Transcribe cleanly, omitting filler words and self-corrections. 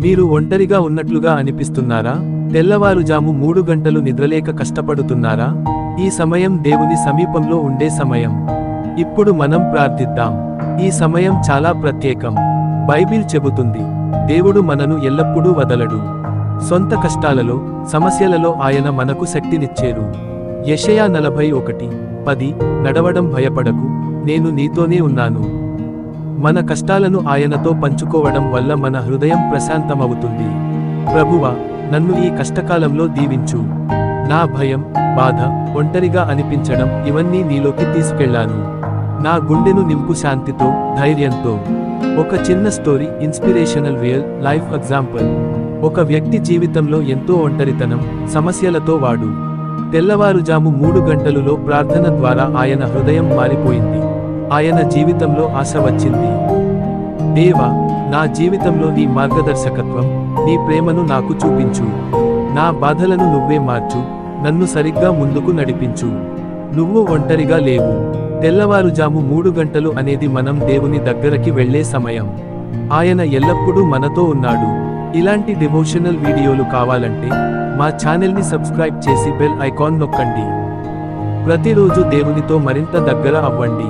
మీరు ఒంటరిగా ఉన్నట్లుగా అనిపిస్తున్నారా? తెల్లవారుజాము 3 గంటలు నిద్రలేక కష్టపడుతున్నారా? ఈ సమయం దేవుని సమీపంలో ఉండే సమయం. ఇప్పుడు మనం ప్రార్థిద్దాం. ఈ సమయం చాలా ప్రత్యేకం. బైబిల్ చెబుతుంది, దేవుడు మనను ఎల్లప్పుడూ వదలడు. సొంత కష్టాలలో, సమస్యలలో ఆయన మనకు శక్తినిచ్చేరు. యెషయా 41:10 నడవడం భయపడకు, నేను నీతోనే ఉన్నాను. మన కష్టాలను ఆయనతో పంచుకోవడం వల్ల మన హృదయం ప్రశాంతమవుతుంది. ప్రభువా, నన్ను ఈ కష్టకాలంలో దీవించు. నా భయం, బాధ, ఒంటరిగా అనిపించడం ఇవన్నీ నీలోకి తీసుకెళ్లాను. నా గుండెను నింపు శాంతితో, ధైర్యంతో. ఒక చిన్న story, inspirational real life example. ఒక వ్యక్తి జీవితంలో ఎంతో ఒంటరితనం, సమస్యలతో వాడు. తెల్లవారుజాము 3 గంటలులో ప్రార్థన ద్వారా ఆయన హృదయం మారిపోయింది. ఆయన జీవితంలో ఆశ వచ్చింది. దేవా, నా జీవితంలో నీ మార్గదర్శకత్వం, నీ ప్రేమను నాకు చూపించు. నా బాధలను నువ్వే మార్చు, నన్ను సరిగ్గా ముందుకు నడిపించు. నువ్వు ఒంటరిగా లేవు. తెల్లవారుజాము 3 గంటలు అనేది మనం దేవుని దగ్గరకి వెళ్లే సమయం. ఆయన ఎల్లప్పుడూ మనతో ఉన్నాడు. ఇలాంటి డివోషనల్ వీడియోలు కావాలంటే మా ఛానల్ని సబ్స్క్రైబ్ చేసి బెల్ ఐకాన్ నొక్కండి. ప్రతిరోజు దేవునితో మరింత దగ్గర అవ్వండి.